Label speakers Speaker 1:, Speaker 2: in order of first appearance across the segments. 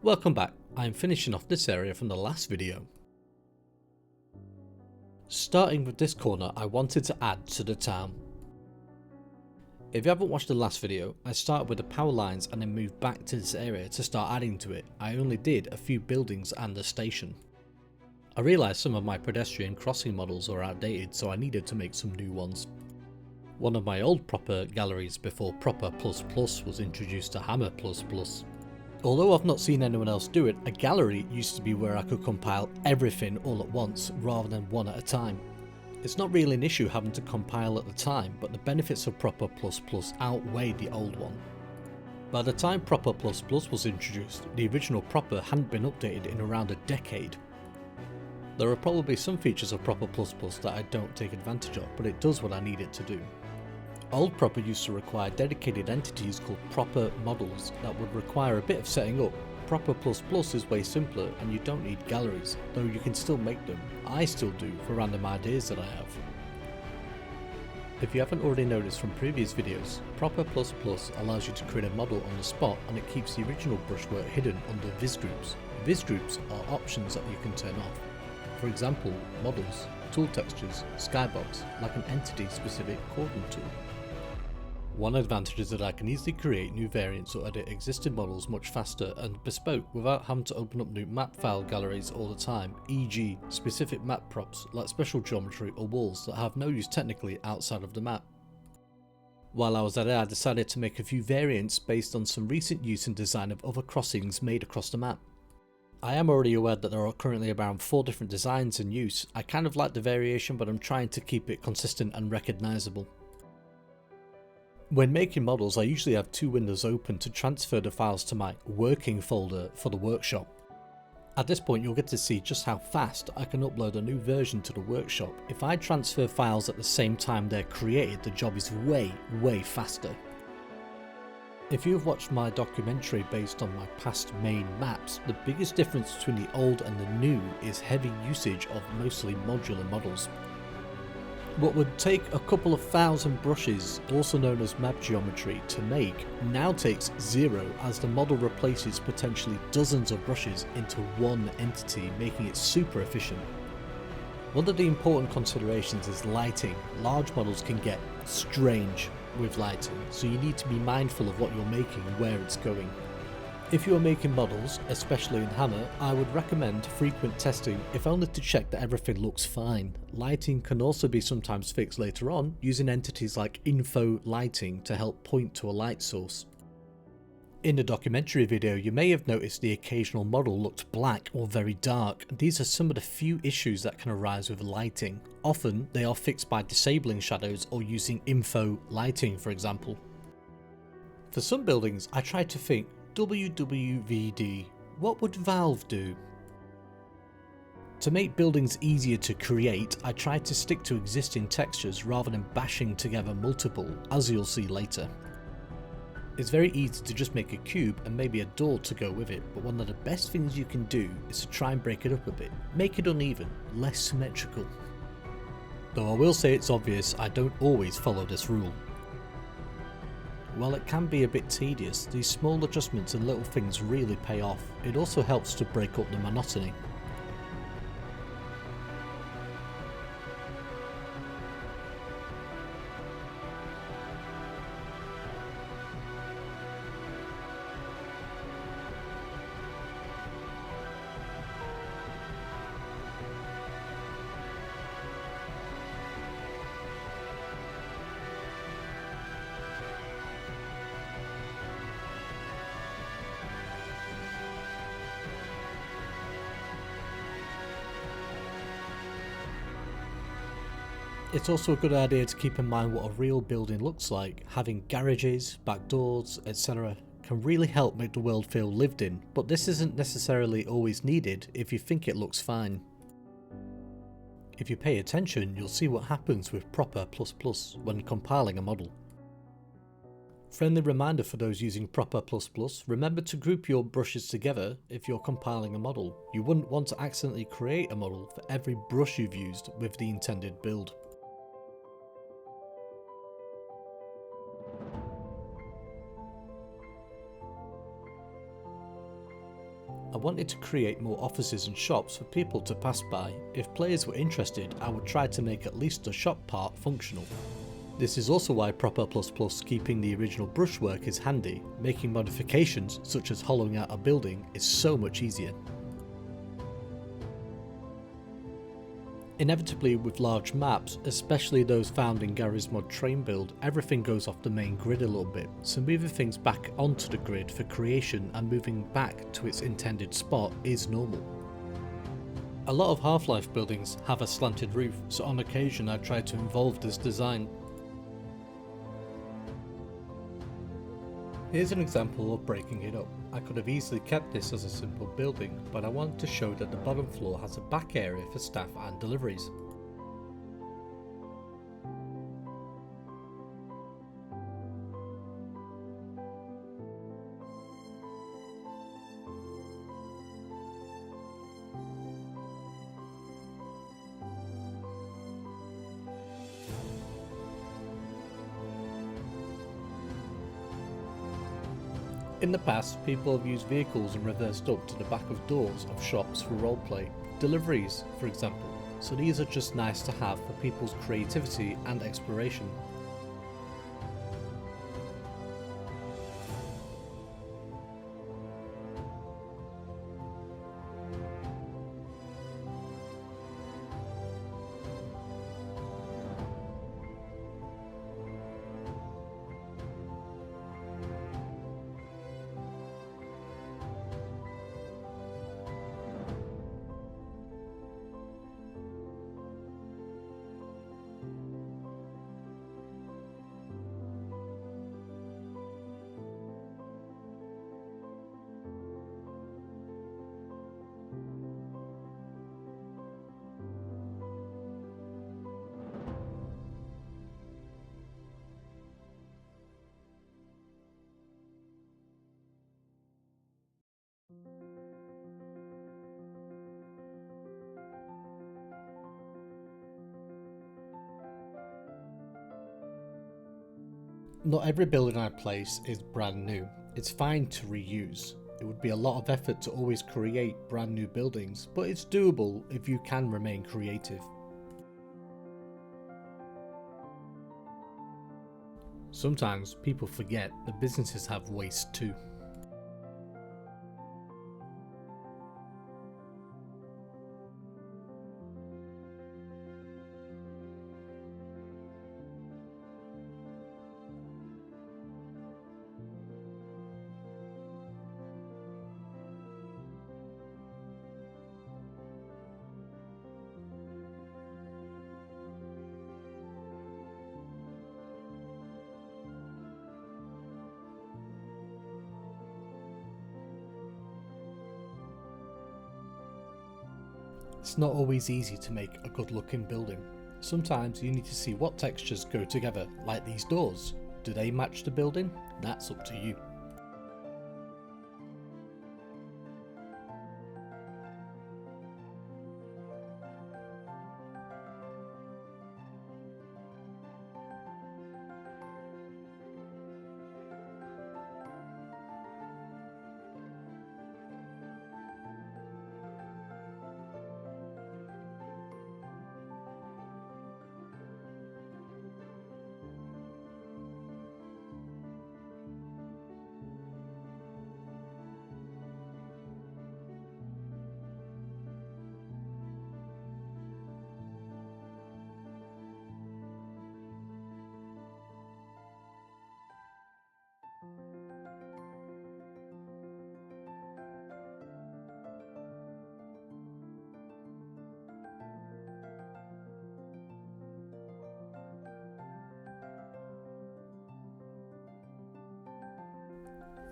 Speaker 1: Welcome back. I am finishing off this area from the last video. Starting with this corner, I wanted to add to the town. If you haven't watched the last video, I started with the power lines and then moved back to this area to start adding to it. I only did a few buildings and a station. I realised some of my pedestrian crossing models are outdated, so I needed to make some new ones. One of my old proper galleries before proper plus plus was introduced to hammer plus plus. Although I've not seen anyone else do it, a gallery used to be where I could compile everything all at once rather than one at a time. It's not really an issue having to compile at the time, but the benefits of proper plus plus outweigh the old one. By the time proper plus plus was introduced, the original proper hadn't been updated in around a decade. There are probably some features of proper plus plus that I don't take advantage of, but it does what I need it to do. Old proper used to require dedicated entities called proper models that would require a bit of setting up. Proper plus plus is way simpler and you don't need galleries, though you can still make them. I still do for random ideas that I have. If you haven't already noticed from previous videos, proper plus plus allows you to create a model on the spot and it keeps the original brushwork hidden under viz groups. Viz groups are options that you can turn off. For example, models, tool textures, skybox, like an entity specific coordinate tool. One advantage is that I can easily create new variants or edit existing models much faster and bespoke without having to open up new map file galleries all the time, e.g. specific map props like special geometry or walls that have no use technically outside of the map. While I was at it, I decided to make a few variants based on some recent use and design of other crossings made across the map. I am already aware that there are currently around 4 different designs in use. I kind of like the variation, but I'm trying to keep it consistent and recognisable. When making models, I usually have 2 windows open to transfer the files to my working folder for the workshop. At this point you'll get to see just how fast I can upload a new version to the workshop. If I transfer files at the same time they're created, the job is way faster. If you've watched my documentary based on my past main maps, the biggest difference between the old and the new is heavy usage of mostly modular models. What would take a couple of thousand brushes, also known as map geometry, to make now takes 0 as the model replaces potentially dozens of brushes into one entity, making it super efficient. One of the important considerations is lighting. Large models can get strange with lighting, so you need to be mindful of what you're making and where it's going. If you are making models, especially in Hammer, I would recommend frequent testing, if only to check that everything looks fine. Lighting can also be sometimes fixed later on using entities like info lighting to help point to a light source. In the documentary video you may have noticed the occasional model looked black or very dark. These are some of the few issues that can arise with lighting. Often they are fixed by disabling shadows or using info lighting, for example. For some buildings I tried to think, WWVD, what would Valve do? To make buildings easier to create, I tried to stick to existing textures rather than bashing together multiple, as you'll see later. It's very easy to just make a cube and maybe a door to go with it, but one of the best things you can do is to try and break it up a bit, make it uneven, less symmetrical. Though I will say it's obvious I don't always follow this rule. While it can be a bit tedious, these small adjustments and little things really pay off. It also helps to break up the monotony. It's also a good idea to keep in mind what a real building looks like. Having garages, back doors, etc. can really help make the world feel lived in, but this isn't necessarily always needed if you think it looks fine. If you pay attention, you'll see what happens with proper plus plus when compiling a model. Friendly reminder for those using proper plus plus, remember to group your brushes together if you're compiling a model. You wouldn't want to accidentally create a model for every brush you've used with the intended build. I wanted to create more offices and shops for people to pass by. If players were interested, I would try to make at least the shop part functional. This is also why Proper++ keeping the original brushwork is handy. Making modifications such as hollowing out a building is so much easier. Inevitably with large maps, especially those found in Gary's mod train build, everything goes off the main grid a little bit, so moving things back onto the grid for creation and moving back to its intended spot is normal. A lot of Half-Life buildings have a slanted roof, so on occasion I try to involve this design. Here's an example of breaking it up. I could have easily kept this as a simple building, but I wanted to show that the bottom floor has a back area for staff and deliveries. In the past, people have used vehicles and reversed up to the back of doors of shops for roleplay, deliveries for example, so these are just nice to have for people's creativity and exploration. Not every building I place is brand new. It's fine to reuse. It would be a lot of effort to always create brand new buildings, but it's doable if you can remain creative. Sometimes people forget that businesses have waste too. It's not always easy to make a good looking building. Sometimes you need to see what textures go together, like these doors. Do they match the building? That's up to you.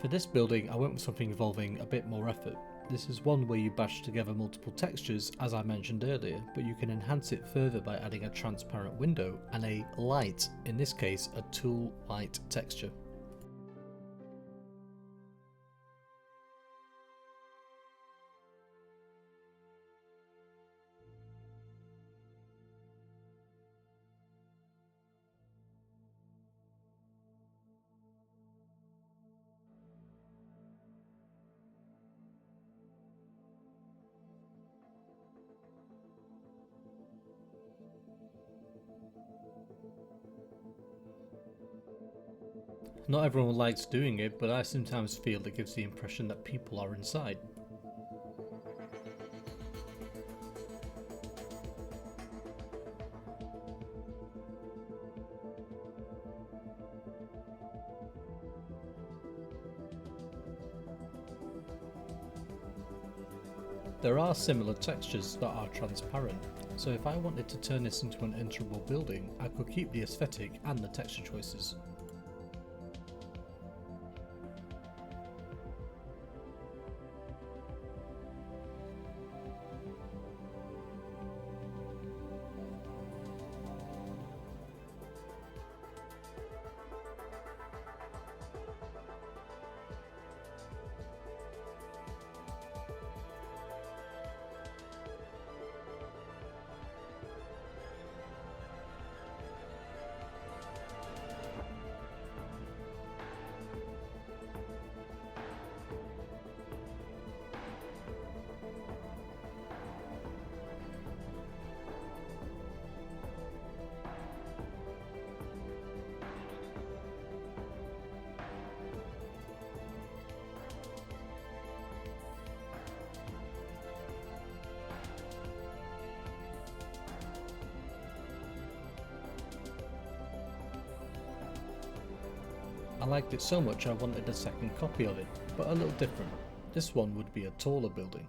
Speaker 1: For this building I went with something involving a bit more effort. This is one where you bash together multiple textures as I mentioned earlier, but you can enhance it further by adding a transparent window and a light, in this case a tool light texture. Not everyone likes doing it, but I sometimes feel it gives the impression that people are inside. There are similar textures that are transparent, so if I wanted to turn this into an enterable building, I could keep the aesthetic and the texture choices. I liked it so much I wanted a second copy of it, but a little different. This one would be a taller building.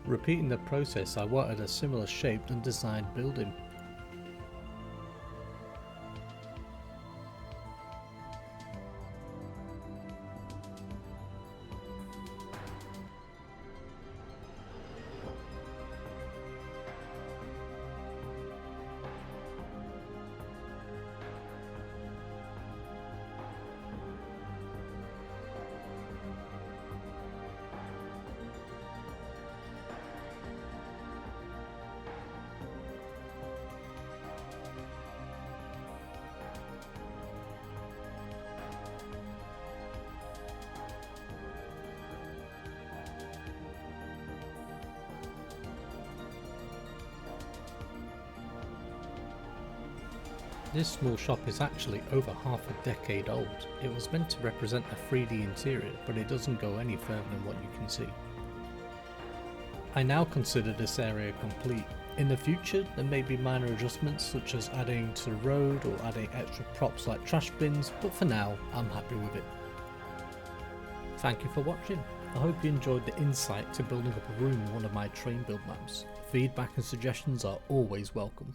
Speaker 1: Repeating the process, I wanted a similar shaped and designed building. This small shop is actually over half a decade old. It was meant to represent a 3D interior, but it doesn't go any further than what you can see. I now consider this area complete. In the future, there may be minor adjustments such as adding to the road or adding extra props like trash bins, but for now, I'm happy with it. Thank you for watching. I hope you enjoyed the insight to building up a room in one of my train build maps. Feedback and suggestions are always welcome.